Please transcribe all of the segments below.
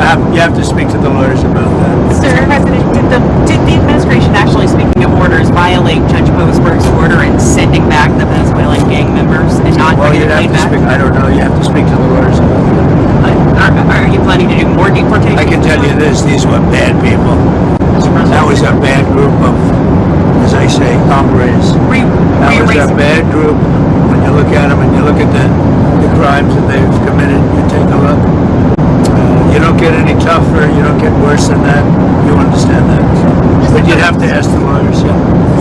You have to speak to the lawyers about that. Sir President, did the administration actually, speaking of orders, violate Judge Boasberg's order in sending back the Venezuelan gang members and not Well, bringing you'd have them to back? speak. I don't know. You have to speak to the lawyers about that. Are you planning to do more deportations? I can tell you this: these were bad people. That was a bad group of, as I say, hombres. That was a bad group. When you look at them and you look at the crimes that they've committed, you take a look. You don't get any tougher. You don't get worse than that. You understand that. But you'd have to ask the lawyers. Yeah.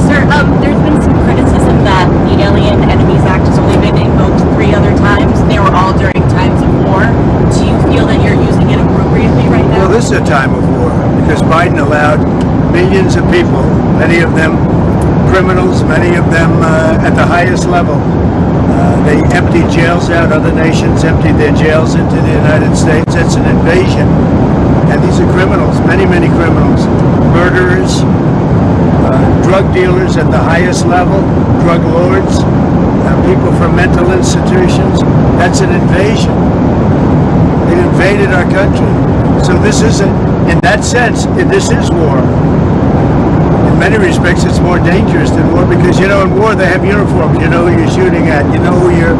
Sir, there's been some criticism that the Alien Enemies Act has only been invoked 3 other times. They were all during times of war. Do you feel that you're using it appropriately right now? Well, this is a time of war because Biden allowed millions of people, many of them criminals, many of them at the highest level. They emptied jails out. Other nations emptied their jails into the United States. It's an invasion. And these are criminals, many, many criminals. Murderers, drug dealers at the highest level, drug lords, people from mental institutions. That's an invasion. They invaded our country. So this isn't, in that sense, this is war. In many respects, it's more dangerous than war because, you know, in war they have uniforms. You know who you're shooting at. You know who you're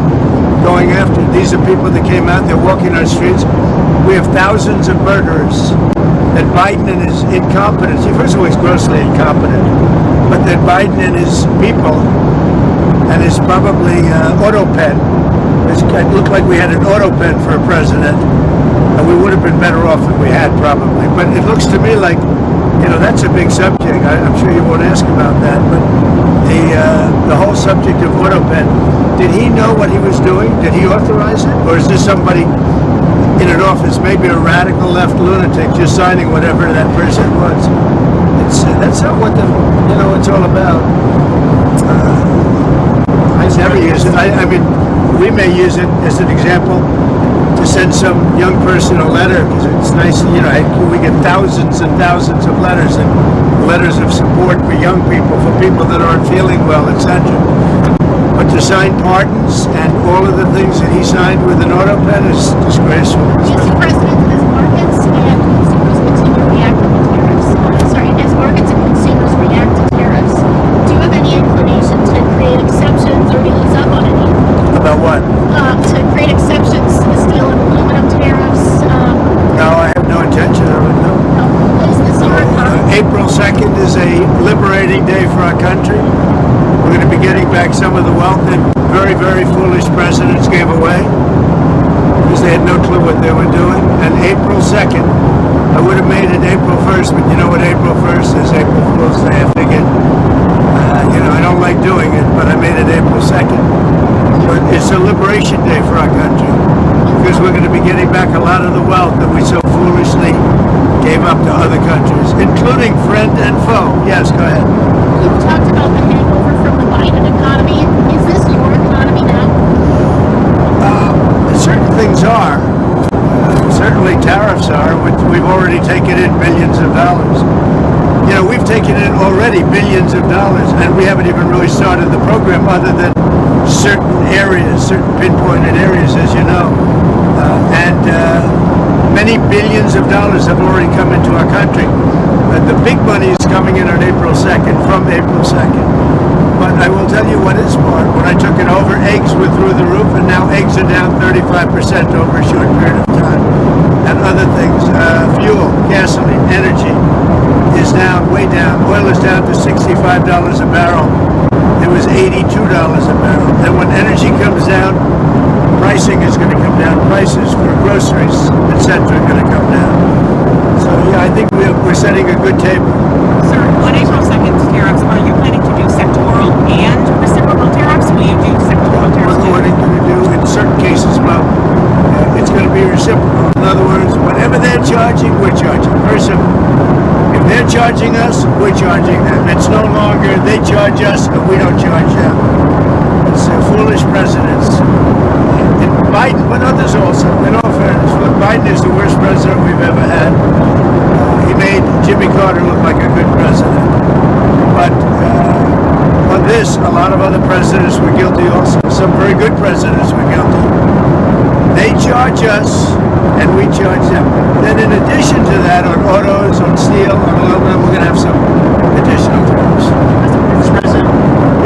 going after. These are people that came out. They're walking our streets. We have thousands of murderers. That Biden and his incompetence, first of all, he's grossly incompetent, but that Biden and his people and his probably auto pen, it looked like we had an auto pen for a president, and we would have been better off if we had probably. But it looks to me like, you know, that's a big subject. I'm sure you won't ask about that, but the whole subject of auto pen, did he know what he was doing? Did he authorize it? Or is this somebody in an office, maybe a radical left lunatic, just signing whatever that person wants? That's not what it's all about. I never use it. I mean, we may use it as an example to send some young person a letter because it's nice, you know, we get thousands and thousands of letters and letters of support for young people, for people that aren't feeling well, etc. But to sign pardons and all of the things that he signed with an auto pen is disgraceful. Mr. President, as markets and consumers continue to react to tariffs, as markets and consumers react to tariffs, do you have any inclination to create exceptions or to ease up on any? About what? To create exceptions to the steel and aluminum tariffs. No, I have no intention of it, no. Is this our April 2nd is a liberating day for our country. We're going to be getting back some of the wealth that very, very foolish presidents gave away because they had no clue what they were doing. And April 2nd, I would have made it April 1st, but you know what April 1st is? April Fool's Day. I figured, I don't like doing it, but I made it April 2nd. But it's a liberation day for our country because we're going to be getting back a lot of the wealth that we so foolishly gave up to other countries, including friend and foe. Yes, go ahead. You've talked about the hangover from the Biden economy. Is this your economy now? Certain things are. Certainly tariffs are, which we've already taken in billions of dollars. You know, we've taken in already billions of dollars, and we haven't even really started the program other than certain areas, certain pinpointed areas, as you know. And many billions of dollars have already come into our country. The big money is coming in on April 2nd, from April 2nd. But I will tell you what is smart. When I took it over, eggs were through the roof, and now eggs are down 35% over a short period of time. And other things, fuel, gasoline, energy is down, way down. Oil is down to $65 a barrel. It was $82 a barrel. And when energy comes down, pricing is going to come down. Prices for groceries, etc., are going to come down. So yeah, I think we're setting a good table. Sir, on April 2nd tariffs, are you planning to do sectoral and reciprocal tariffs? Will you do sectoral tariffs? What we're going to do in certain cases, well, it's going to be reciprocal. In other words, whatever they're charging, we're charging. First of all, if they're charging us, we're charging them. It's no longer they charge us and we don't charge them. It's foolish presidents. And Biden, but others also, in all fairness, look, Biden is the worst president we've ever had. He made Jimmy Carter look like a good president. But on this, a lot of other presidents were guilty also. Some very good presidents were guilty. They charge us and we charge them. then in addition to that, on autos, on steel, on aluminum, we're going to have some additional tariffs. Mr. President,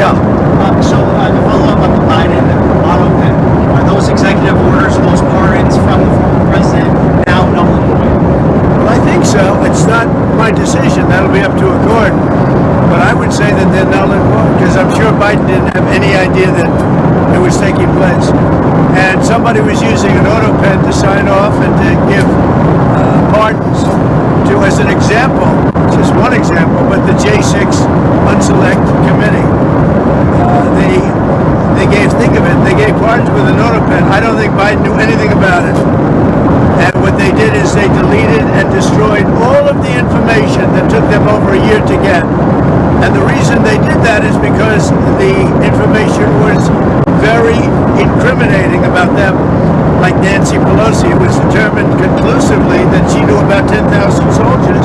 Yeah. to follow up on the Biden auto pen, are those executive orders, those pardons from the former president now null and void? Well, I think so. It's not my decision. That'll be up to a court. But I would say that they're null and void because I'm sure Biden didn't have any idea that it was taking place. And somebody was using an auto pen to sign off and to give pardons to, as an example, just one example, but the J6 Unselect Committee. They gave, think of it, they gave pardons with an auto pen. I don't think Biden knew anything about it. And what they did is they deleted and destroyed all of the information that took them over a year to get. And the reason they did that is because the information was very incriminating about them. Like Nancy Pelosi, it was determined conclusively that she knew about 10,000 soldiers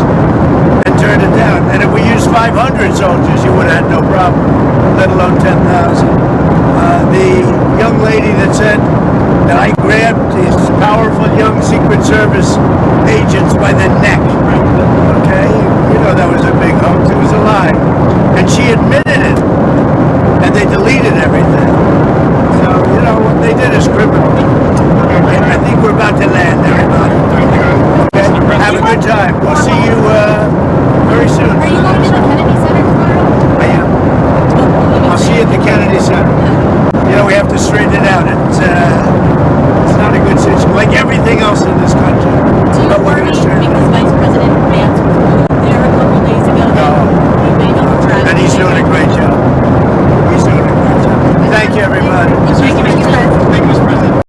and turned it down. And if we used 500 soldiers, you would have had no problem, let alone 10,000. The young lady that said that I grabbed these powerful young Secret Service agents by the neck. Okay? You know that was a big hoax. It was a lie. And she admitted it. And they deleted everything. So, you know, what they did is criminal. And I think we're about to land, everybody. Okay? Have a good time. We'll see you very soon. Are you going to the Kennedy Center tomorrow? I am. I'll see you at the Kennedy Center. You know, we have to straighten it out.